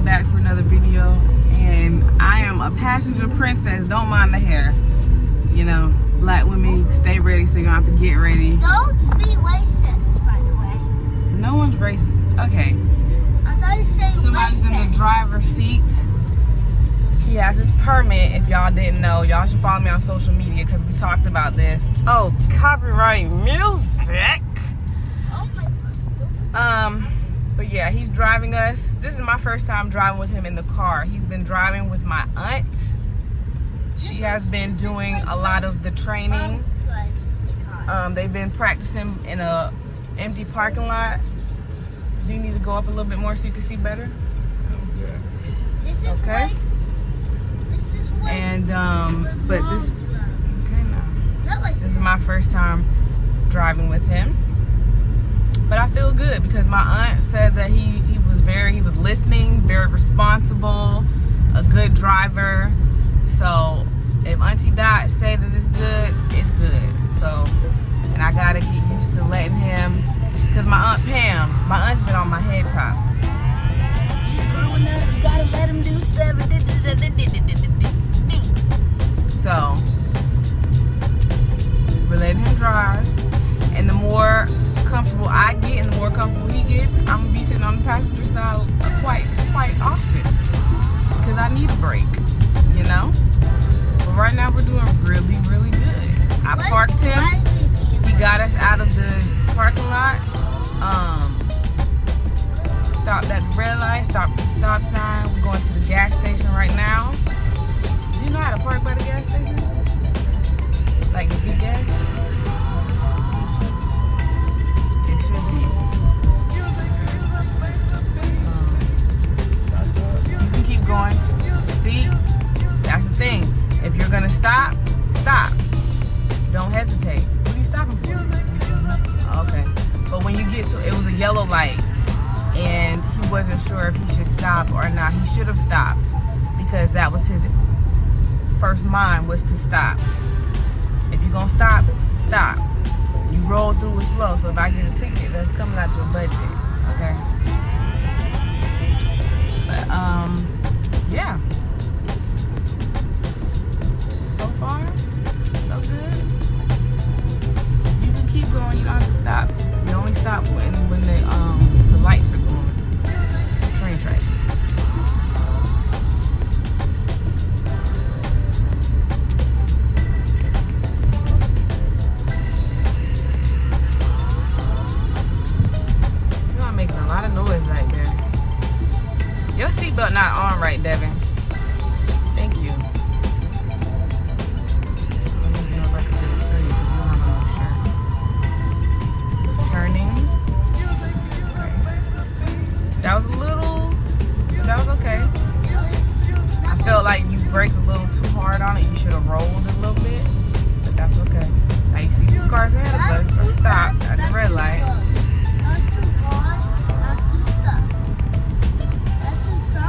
back for another video, and I am a passenger princess. Don't mind the hair. You know, black women, stay ready so you don't have to get ready. Don't be racist, by the way. No one's racist. Okay. I thought you said somebody's racist. in the driver's seat. He has his permit. If y'all didn't know, y'all should follow me on social media because we talked about this. Oh, copyright music. Oh my God. But yeah, he's driving us. This is my first time driving with him in the car. He's been driving with my aunt. She has been doing a lot of the training. They've been practicing in a empty parking lot. Do you need to go up a little bit more so you can see better? This is okay. And but this okay now. This is my first time driving with him. But I feel good because my aunt said that he was listening, very responsible, a good driver. So if Auntie Dot say that it's good, it's good. So, and I gotta get used to letting him, because my Aunt Pam, my aunt's been on my head top. He's growing up, you gotta let him do stuff. So, we're letting him drive. And the more comfortable I get and the more comfortable he gets, I'm gonna be sitting on the passenger side quite often. Because I need a break, you know? But right now we're doing really, really good. I parked him. He got us out of the parking lot. Stopped at the red light, stopped at the stop sign. We're going to the gas station right now. Do you know how to park by the gas station? Like to get gas? It should be. You can keep going. See? That's the thing. If you're gonna stop, stop. Don't hesitate. What are you stopping for? Okay. But when you get to, it was a yellow light, and he wasn't sure if he should stop or not. He should have stopped because that was his first mind, was to stop. If you're gonna stop, stop. You roll through it slow. So if I get a ticket, that's coming out your budget. Okay. But yeah. So far, so good. You can keep going. You don't have to stop. You only stop when the lights are going. Train tracks. You're making a lot of noise right there. Your seatbelt not on right, Devin. Thank you. Turning. That was okay. I felt like you braked a little too hard on it. You should have rolled a little bit, but that's okay. Now you see these cars ahead of us, so stop at the red light.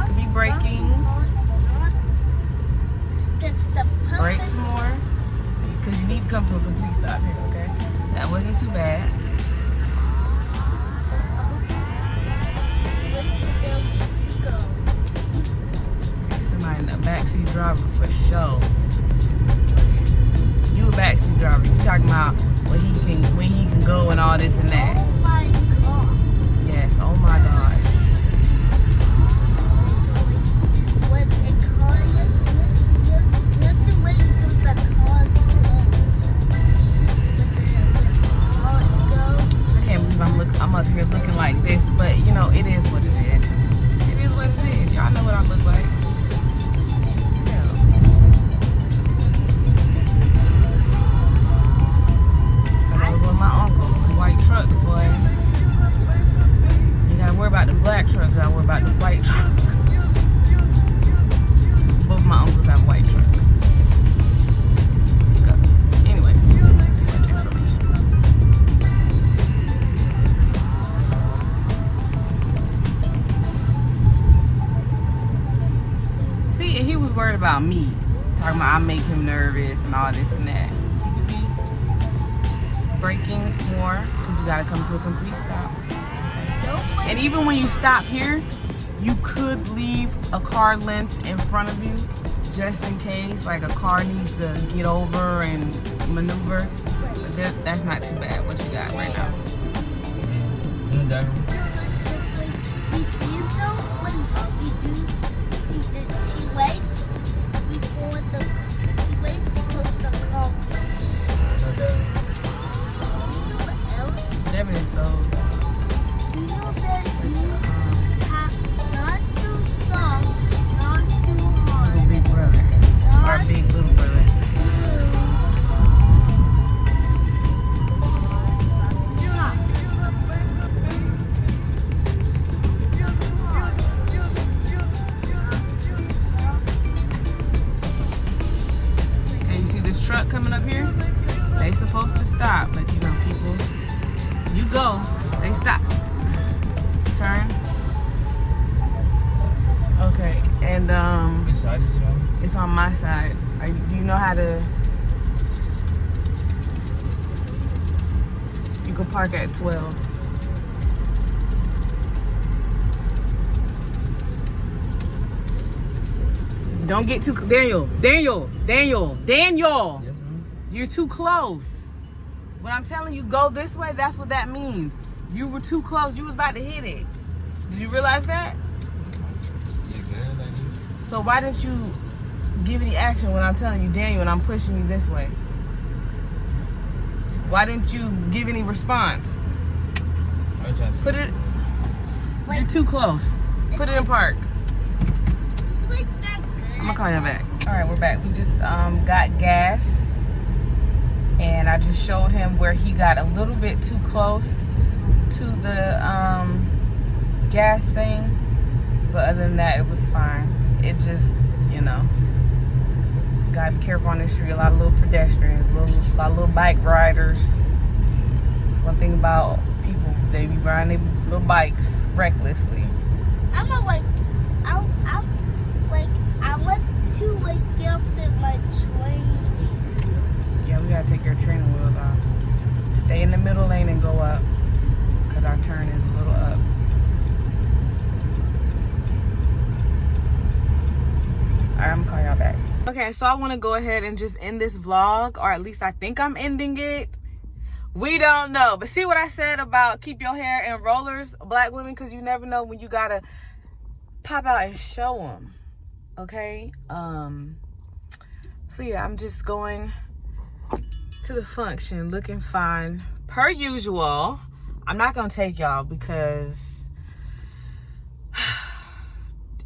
Could be braking. Brake some more, because you need to come to a complete stop here, okay? That wasn't too bad. Somebody in the backseat driver for sure. You a backseat driver. You talking about when he can go and all this and that. Oh my God. Yes, oh my gosh. I'm up here looking like this, but you know, it is what it is. It is what it is. Y'all know what I look like. Yeah. I live with my uncle. White trucks, boy. You gotta worry about the black trucks, I worry about the white trucks. Both my uncles have white trucks. Anyway. He was worried about me, talking about I make him nervous and all this and that. He could be braking more because you gotta come to a complete stop. And even when you stop here, you could leave a car length in front of you just in case, like a car needs to get over and maneuver. But that's not too bad what you got right now. Devin is so. You know that you have not too soft, not too hard. Little big brother. Or big little brother. Okay, you see this truck coming up here? They supposed to stop, but you know, people, you go, they stop. Turn. Okay, and Which side is it on? it's on my side. Do you know how to? You can park at 12. Don't get too Daniel. Yes, ma'am. You're too close. When I'm telling you go this way, that's what that means. You were too close. You was about to hit it. Did you realize that? So why didn't you give any action when I'm telling you, Daniel, and I'm pushing you this way? Why didn't you give any response? Put it. You're too close. Put it in park. I'm gonna call you back. All right, we're back. We just got gas, and I just showed him where he got a little bit too close to the gas thing, but other than that, it was fine. It just, you know, gotta be careful on this street. A lot of little pedestrians, a lot of little bike riders. It's one thing about people, they be riding their little bikes recklessly. I want to get off my training. Yeah, we gotta take your training wheels off. Stay in the middle lane and go up, because our turn is a little up. Alright, I'm gonna call y'all back. Okay, so I want to go ahead and just end this vlog, or at least I think I'm ending it. We don't know, but see what I said about keep your hair in rollers, black women, because you never know when you gotta pop out and show them. Okay, so yeah, I'm just going to the function looking fine per usual. I'm not gonna take y'all because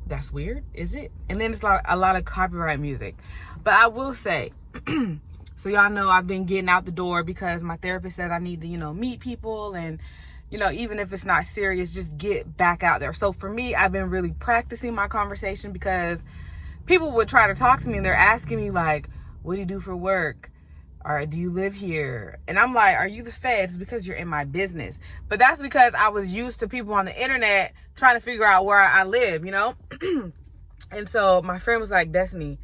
that's weird, is it? And then it's like a lot of copyright music. But I will say, so y'all know I've been getting out the door because my therapist said I need to, you know, meet people and, you know, even if it's not serious, just get back out there. So for me, I've been really practicing my conversation because people would try to talk to me and they're asking me like, what do you do for work? Or do you live here? And I'm like, are you the feds? It's because you're in my business. But that's because I was used to people on the internet trying to figure out where I live, you know? And so my friend was like, Destaynee,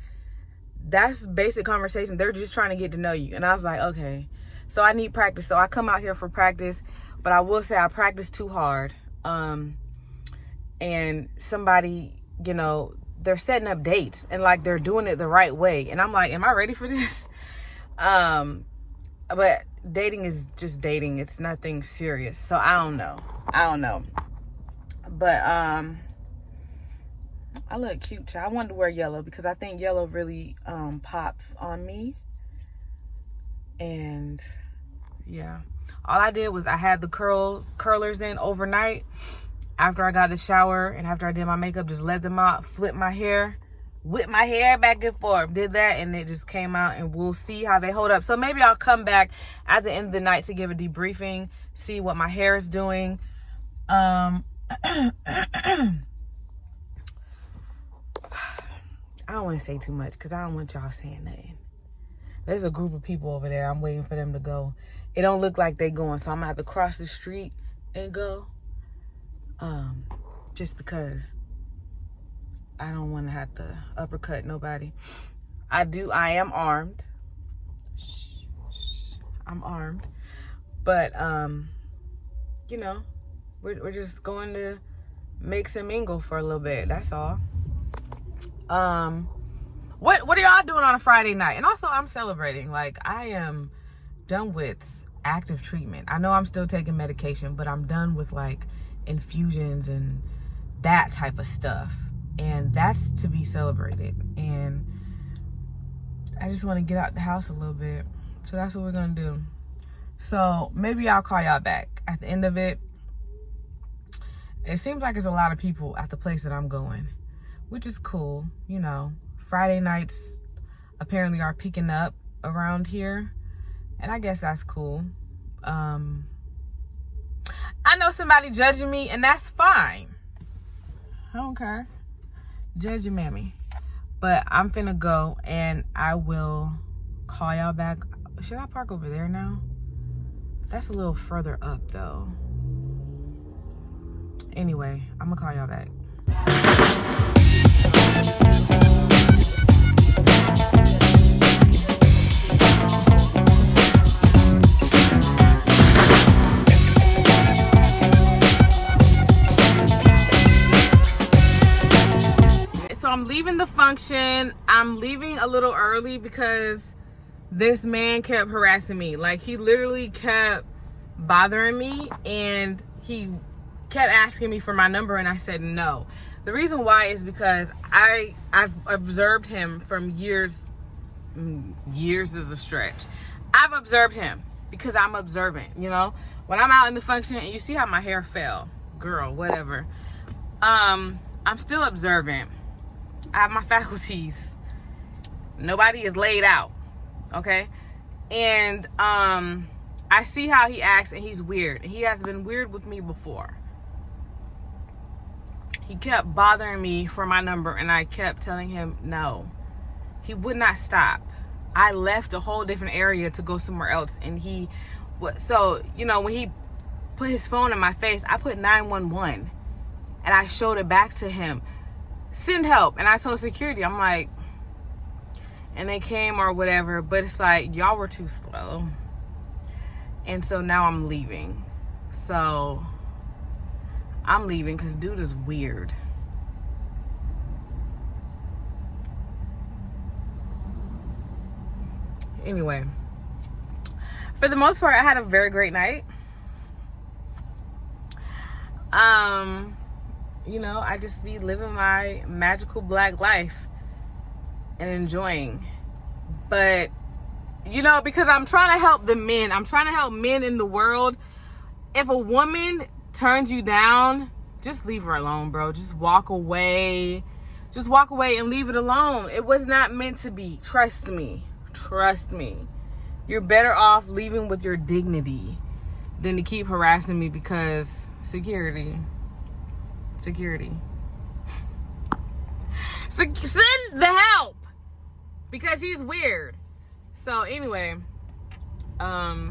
that's basic conversation. They're just trying to get to know you. And I was like, okay. So I need practice. So I come out here for practice. But I will say I practice too hard. And somebody, you know, they're setting up dates and like they're doing it the right way. And I'm like, am I ready for this? But dating is just dating. It's nothing serious. So I don't know. But I look cute, child. I wanted to wear yellow because I think yellow really pops on me. And yeah, all I did was I had the curlers in overnight after I got the shower and after I did my makeup, just let them out, flip my hair, whip my hair back and forth, did that, and it just came out, and we'll see how they hold up. So maybe I'll come back at the end of the night to give a debriefing, see what my hair is doing. I don't want to say too much because I don't want y'all saying nothing. There's a group of people over there. I'm waiting for them to go. It don't look like they going, so I'm gonna have to cross the street and go. Just because I don't want to have to uppercut nobody. I am armed. I'm armed. But, you know, we're just going to mix and mingle for a little bit. That's all. What are y'all doing on a Friday night? And also, I'm celebrating. Like, I am done with active treatment. I know I'm still taking medication, but I'm done with like infusions and that type of stuff. And that's to be celebrated. And I just want to get out the house a little bit. So that's what we're going to do. So maybe I'll call y'all back at the end of it. It seems like there's a lot of people at the place that I'm going, which is cool. You know, Friday nights apparently are picking up around here. And I guess that's cool. I know somebody judging me, and that's fine. I don't care. Judge your mammy. But I'm finna go, and I will call y'all back. Should I park over there now? That's a little further up, though. Anyway, I'm gonna call y'all back. So I'm leaving the function. I'm leaving a little early because this man kept harassing me. Like, he literally kept bothering me, and he kept asking me for my number, and I said no. The reason why is because I've observed him from years. Years is a stretch. I've observed him because I'm observant, you know? When I'm out in the function, and you see how my hair fell, girl, whatever. I'm still observant. I have my faculties. Nobody is laid out, okay? And I see how he acts, and he's weird. He has been weird with me before. He kept bothering me for my number, and I kept telling him no. He would not stop. I left a whole different area to go somewhere else, and so, you know, when he put his phone in my face, I put 911, and I showed it back to him. Send help. And I told security, I'm like, and they came or whatever, but it's like, y'all were too slow. And so now I'm leaving. So I'm leaving because dude is weird. Anyway, for the most part, I had a very great night. You know, I just be living my magical black life and enjoying. But, you know, because I'm trying to help the men. I'm trying to help men in the world. If a woman turns you down, just leave her alone, bro. Just walk away. Just walk away and leave it alone. It was not meant to be. Trust me. Trust me. You're better off leaving with your dignity than to keep harassing me because security. Send the help because he's weird. So anyway, I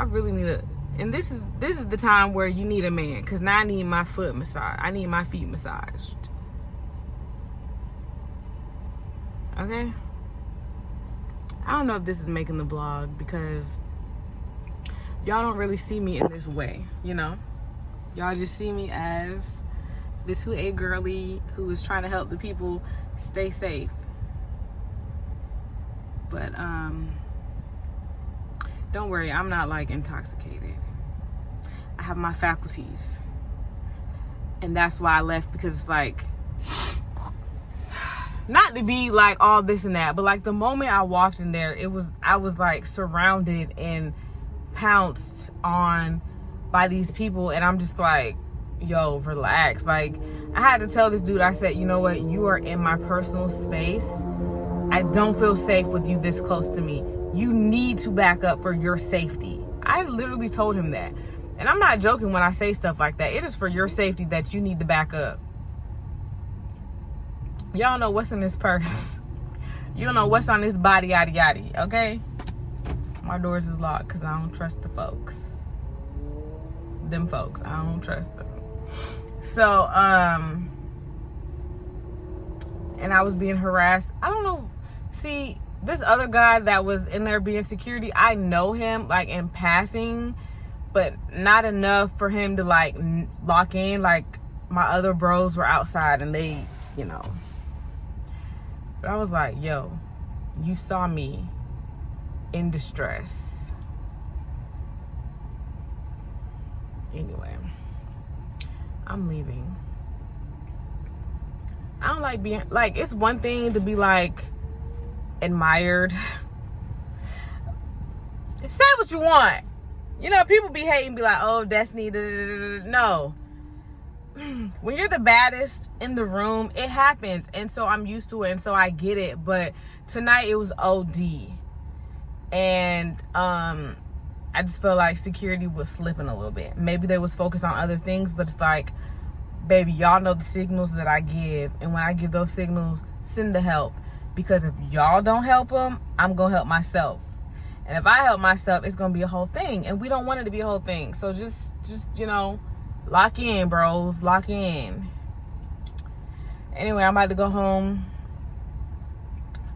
really need and this is the time where you need a man, because now I need my foot massage. I need my feet massaged. Okay? I don't know if this is making the vlog because y'all don't really see me in this way, you know? Y'all just see me as the 2A girly who is trying to help the people stay safe. But don't worry, I'm not like intoxicated. I have my faculties. And that's why I left, because it's like, not to be like all this and that, but like the moment I walked in there, I was like surrounded and pounced on by these people, and I'm just like, yo, relax. Like, I had to tell this dude, I said, you know what, you are in my personal space. I don't feel safe with you this close to me. You need to back up for your safety. I literally told him that. And I'm not joking when I say stuff like that. It is for your safety that you need to back up. Y'all know what's in this purse. You don't know what's on this body, yaddy yaddy, okay? My doors is locked because I don't trust the folks. Them folks, I don't trust them. So, and I was being harassed. I don't know. See, this other guy that was in there being security, I know him like in passing, but not enough for him to like lock in. Like, my other bros were outside and they, you know. But I was like, yo, you saw me in distress. Anyway, I'm leaving. I don't like being, like, it's one thing to be, like, admired. Say what you want. You know, people be hating, be like, oh, Destiny, da, da, da, da. No. When you're the baddest in the room, it happens. And so I'm used to it, and so I get it. But tonight it was OD. And I just felt like security was slipping a little bit. Maybe they was focused on other things, but it's like, baby, y'all know the signals that I give. And when I give those signals, send the help. Because if y'all don't help them, I'm going to help myself. And if I help myself, it's going to be a whole thing. And we don't want it to be a whole thing. So just you know, lock in, bros. Lock in. Anyway, I'm about to go home.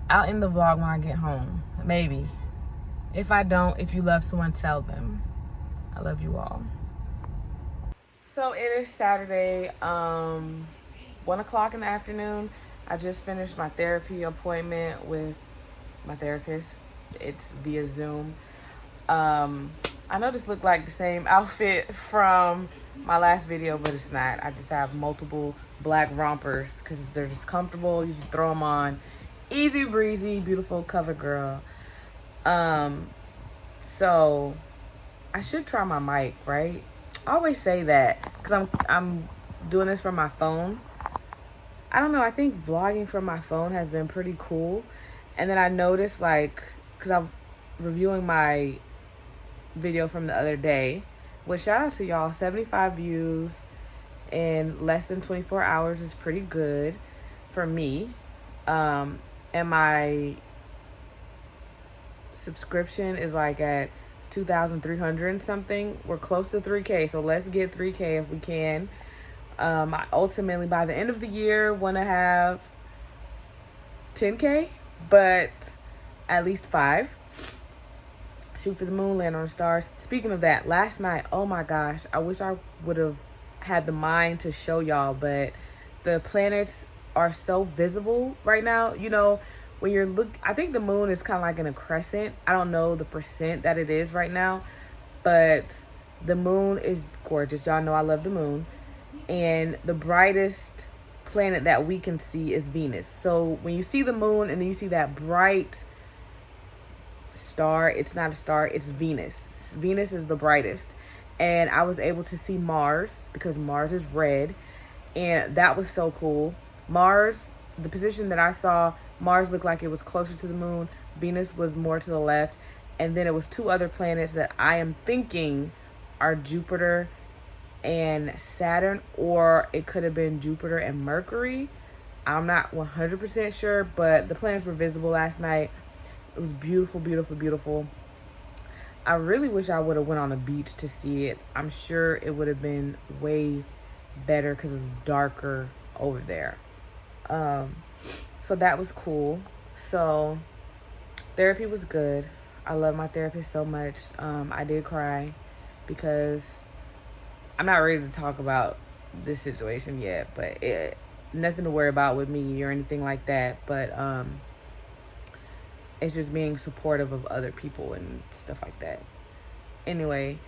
I'll end the vlog when I get home. Maybe. If I don't, if you love someone, tell them. I love you all. So it is Saturday, 1 o'clock in the afternoon. I just finished my therapy appointment with my therapist. It's via Zoom. I know this looked like the same outfit from my last video, but it's not. I just have multiple black rompers because they're just comfortable. You just throw them on. Easy breezy, beautiful cover girl. So I should try my mic, right? I always say that because I'm doing this from my phone. I don't know. I think vlogging from my phone has been pretty cool. And then I noticed, like, because I'm reviewing my video from the other day, which shout out to y'all, 75 views in less than 24 hours is pretty good for me. And my subscription is like at 2,300 and something. We're close to 3K, so let's get 3K if we can. I ultimately, by the end of the year, want to have 10K, but at least 5. Shoot for the moon, land on the stars. Speaking of that, last night, oh my gosh, I wish I would have had the mind to show y'all, but the planets are so visible right now. You know, when you're I think the moon is kind of like in a crescent. I don't know the percent that it is right now, but the moon is gorgeous. Y'all know I love the moon. And the brightest planet that we can see is Venus. So when you see the moon and then you see that bright star, it's not a star, it's Venus. Venus is the brightest. And I was able to see Mars because Mars is red. And that was so cool. Mars, the position that I saw, Mars looked like it was closer to the moon. Venus was more to the left. And then it was 2 other planets that I am thinking are Jupiter and Saturn, or it could have been Jupiter and Mercury. I'm not 100% sure, but the planets were visible last night. It was beautiful, beautiful, beautiful. I really wish I would have went on the beach to see it. I'm sure it would have been way better because it's darker over there. So that was cool. So therapy was good. I love my therapist so much. I did cry because I'm not ready to talk about this situation yet, but nothing to worry about with me or anything like that. But it's just being supportive of other people and stuff like that. Anyway,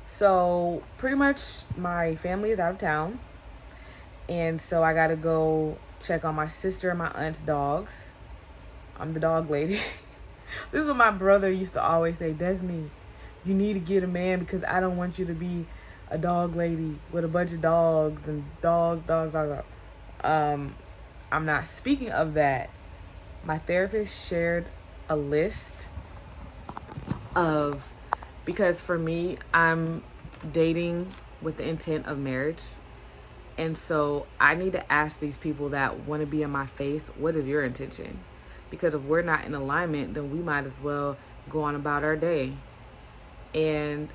so pretty much my family is out of town. And so I got to go check on my sister and my aunt's dogs. I'm the dog lady. This is what my brother used to always say, Destiny, you need to get a man because I don't want you to be a dog lady with a bunch of dogs and dogs. I'm not speaking of that. My therapist shared a list of, because for me, I'm dating with the intent of marriage. And so I need to ask these people that want to be in my face, what is your intention? Because if we're not in alignment, then we might as well go on about our day. And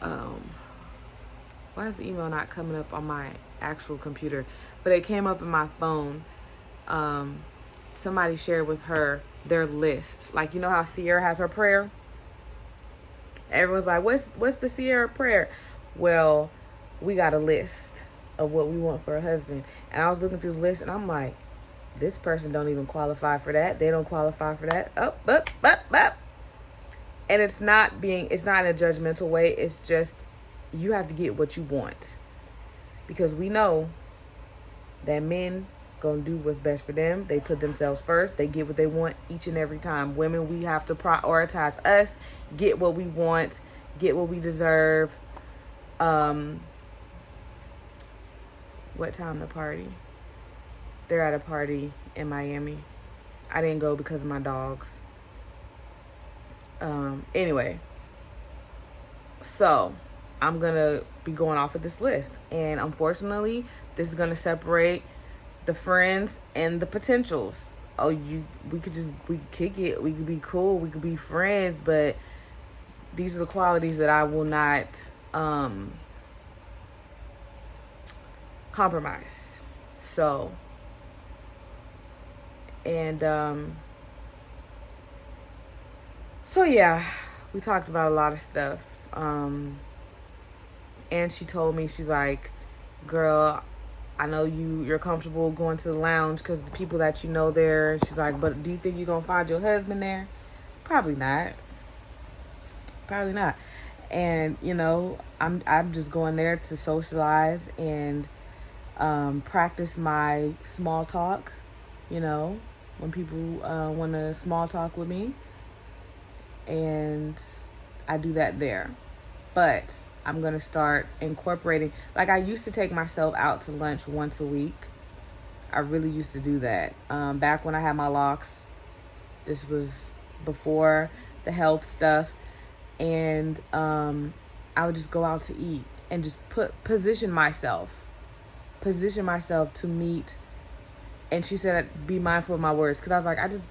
why is the email not coming up on my actual computer? But it came up in my phone. Somebody shared with her their list. Like, you know how Sierra has her prayer? Everyone's like, what's the Sierra prayer? well, we got a list of what we want for a husband. And I was looking through the list and I'm like, this person don't even qualify for that. They don't qualify for that. Up. And it's not in a judgmental way. It's just, you have to get what you want. Because we know that men gonna do what's best for them. They put themselves first. They get what they want each and every time. Women, we have to prioritize us, get what we want, get what we deserve. What time the party? They're at a party in Miami. I didn't go because of my dogs. Anyway, so I'm gonna be going off of this list, and unfortunately, this is gonna separate the friends and the potentials. We could kick it, we could be cool, we could be friends, but these are the qualities that I will not compromise. So, and so yeah, we talked about a lot of stuff. And she told me, she's like, girl, I know you're comfortable going to the lounge because the people that you know there. And she's like, but do you think you're going to find your husband there? Probably not. And, you know, I'm just going there to socialize and practice my small talk, you know, when people want to small talk with me. And I do that there. But I'm going to start incorporating, like I used to take myself out to lunch once a week. I really used to do that. Back when I had my locks, this was before the health stuff. And I would just go out to eat and just position myself to meet. And she said, be mindful of my words. Because I was like, I just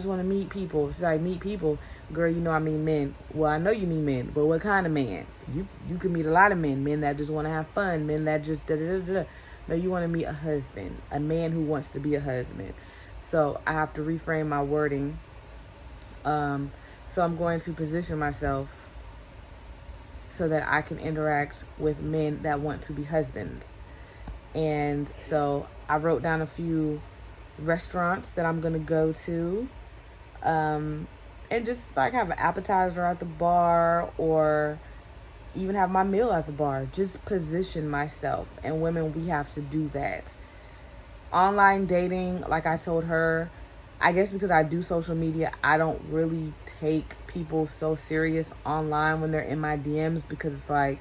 want to meet people. She's like, meet people. Girl, you know I mean men. Well, I know you mean men, but what kind of man? You can meet a lot of men that just want to have fun, men that just da-da-da-da. No, you want to meet a husband, a man who wants to be a husband. So I have to reframe my wording. So I'm going to position myself so that I can interact with men that want to be husbands. And so I wrote down a few restaurants that I'm going to go to. And just like have an appetizer at the bar or even have my meal at the bar. Just position myself. And women, we have to do that. Online dating, like I told her, I guess because I do social media, I don't really take people so serious online when they're in my DMs, because it's like,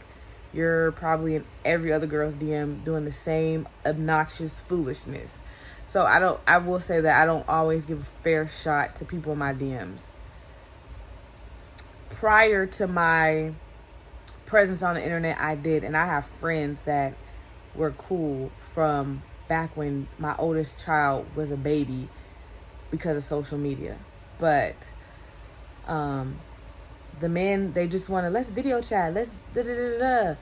you're probably in every other girl's DM doing the same obnoxious foolishness. So I will say that I don't always give a fair shot to people in my DMs. Prior to my presence on the internet, I did, and I have friends that were cool from back when my oldest child was a baby because of social media. But the men, they just want to, let's video chat, let's da-da-da-da.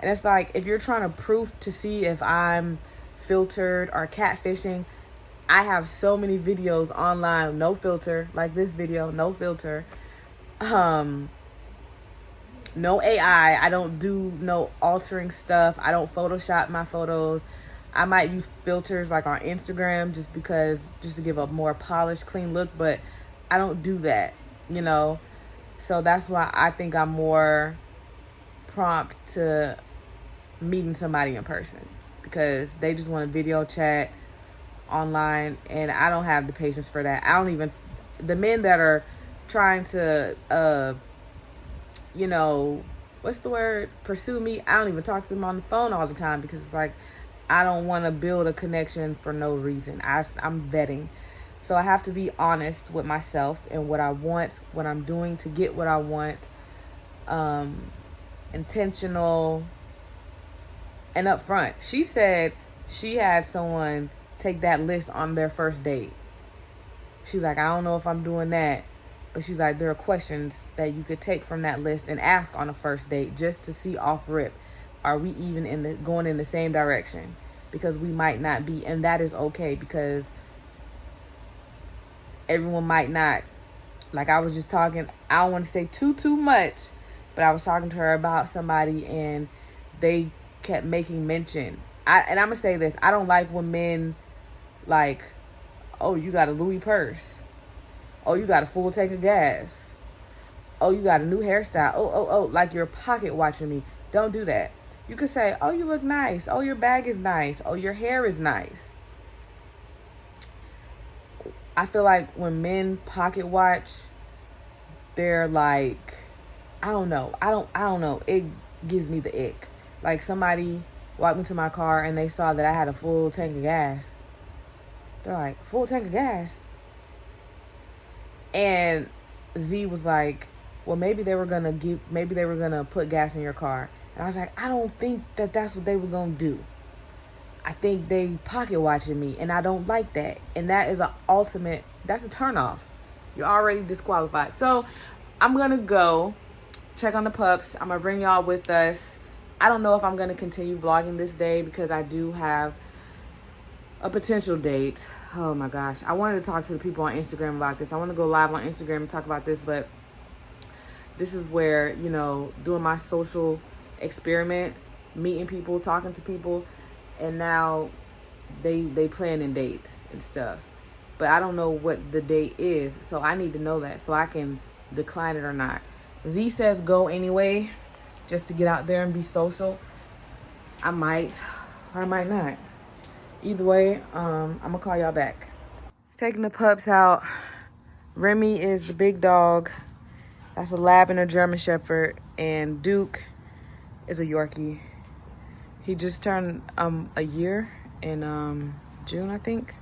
And it's like, if you're trying to proof to see if I'm filtered or catfishing, I have so many videos online, no filter, like this video, no filter. No AI. I don't do no altering stuff. I don't Photoshop my photos. I might use filters like on Instagram just to give a more polished, clean look, but I don't do that, you know? So that's why I think I'm more prompt to meeting somebody in person, because they just want to video chat online, and I don't have the patience for that. The men that are trying to, pursue me, I don't even talk to them on the phone all the time, because it's like, I don't want to build a connection for no reason. I'm vetting. So I have to be honest with myself and what I want, what I'm doing to get what I want, intentional and upfront. She said she had someone take that list on their first date. She's like, I don't know if I'm doing that, but she's like, there are questions that you could take from that list and ask on a first date just to see off rip, are we even going in the same direction? Because we might not be, and that is okay, because everyone might not. Like I was just talking, I don't want to say too much, but I was talking to her about somebody, and they kept making mention. And I'm gonna say this: I don't like when men like, oh, you got a Louis purse. Oh, you got a full tank of gas. Oh, you got a new hairstyle. Oh, like you're pocket watching me. Don't do that. You could say, oh, you look nice. Oh, your bag is nice. Oh, your hair is nice. I feel like when men pocket watch, they're like, I don't know. I don't know. It gives me the ick. Like somebody walked into my car and they saw that I had a full tank of gas. They're like, full tank of gas? And Z was like, well, maybe they were gonna put gas in your car. And I was like, I don't think that that's what they were gonna do. I think they pocket watching me, and I don't like that. And that is that's a turnoff. You're already disqualified. So I'm gonna go check on the pups. I'm gonna bring y'all with us. I don't know if I'm gonna continue vlogging this day because I do have a potential date. Oh my gosh. I wanted to talk to the people on Instagram about this. I want to go live on Instagram and talk about this, but this is where, you know, doing my social experiment, meeting people, talking to people, and now they planning dates and stuff. But I don't know what the date is, so I need to know that so I can decline it or not. Z says go anyway, just to get out there and be social. I might or I might not. Either way, I'm gonna call y'all back. Taking the pups out. Remy is the big dog. That's a Lab and a German Shepherd. And Duke is a Yorkie. He just turned a year in June, I think.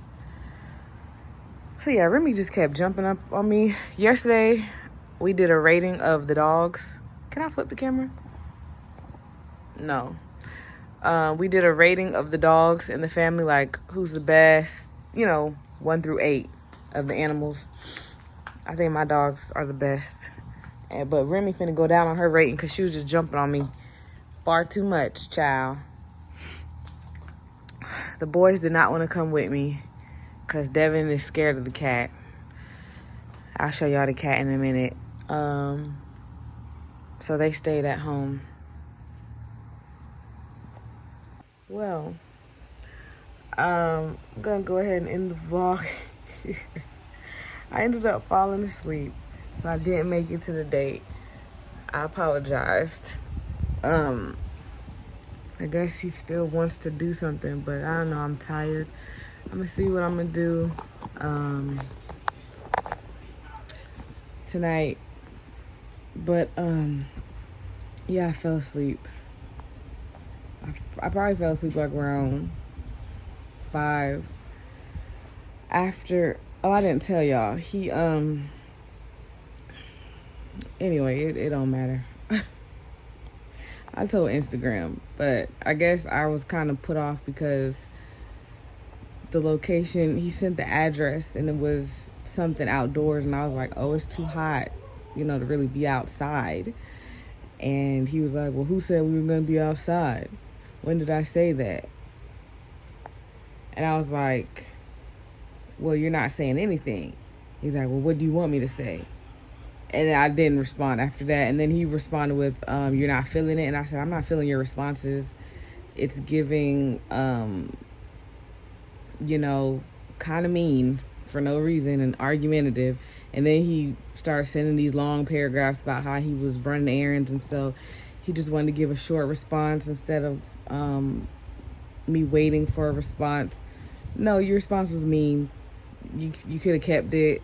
So yeah, Remy just kept jumping up on me. Yesterday, we did a rating of the dogs. Can I flip the camera? No. We did a rating of the dogs in the family, like who's the best, you know, 1 through 8 of the animals. I think my dogs are the best. But Remy finna go down on her rating because she was just jumping on me far too much, child. The boys did not want to come with me because Devin is scared of the cat. I'll show y'all the cat in a minute. So they stayed at home. Well, I'm gonna go ahead and end the vlog here. I ended up falling asleep, so I didn't make it to the date. I apologized. I guess he still wants to do something, but I don't know, I'm tired. I'm gonna see what I'm gonna do tonight. But yeah, I fell asleep. I probably fell asleep like around 5. After, oh, I didn't tell y'all. He, anyway, it don't matter. I told Instagram, but I guess I was kind of put off because the location, he sent the address and it was something outdoors, and I was like, oh, it's too hot, you know, to really be outside. And he was like, well, who said we were going to be outside? When did I say that? And I was like, well, you're not saying anything. He's like, well, what do you want me to say? And I didn't respond after that. And then he responded with, you're not feeling it. And I said, I'm not feeling your responses. It's giving, you know, kind of mean for no reason and argumentative. And then he started sending these long paragraphs about how he was running errands. And so he just wanted to give a short response instead of me waiting for a response. No, your response was mean. You could have kept it.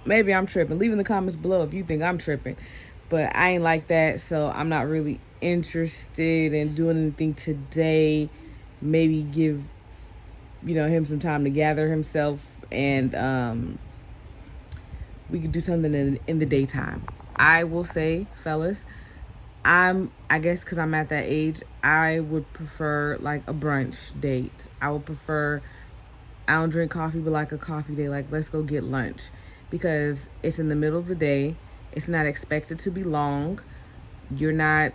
Maybe I'm tripping. Leave in the comments below if you think I'm tripping. But I ain't like that, so I'm not really interested in doing anything today. Maybe give, you know, him some time to gather himself, and we could do something in the daytime. I will say, fellas, I guess because I'm at that age, I would prefer like a brunch date. I would prefer, I don't drink coffee, but like a coffee date, like let's go get lunch. Because it's in the middle of the day. It's not expected to be long. You're not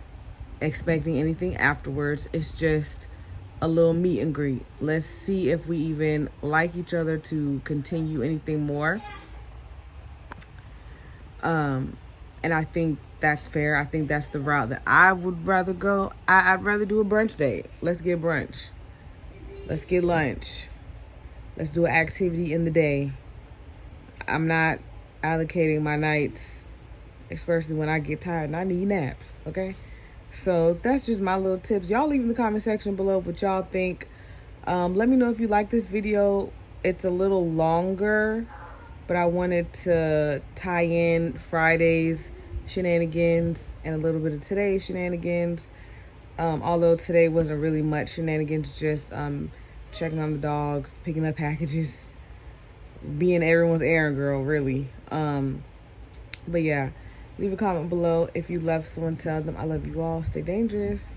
expecting anything afterwards. It's just a little meet and greet. Let's see if we even like each other to continue anything more. And I think that's fair. I think that's the route that I would rather go. I'd rather do a brunch date. Let's get brunch. Let's get lunch. Let's do an activity in the day. I'm not allocating my nights, especially when I get tired and I need naps, okay? So that's just my little tips. Y'all leave in the comment section below what y'all think. Let me know if you like this video. It's a little longer, but I wanted to tie in Friday's shenanigans and a little bit of today's shenanigans. Although today wasn't really much shenanigans, just checking on the dogs, picking up packages, being everyone's errand girl, really. But yeah, leave a comment below. If you love someone, tell them I love you all. Stay dangerous.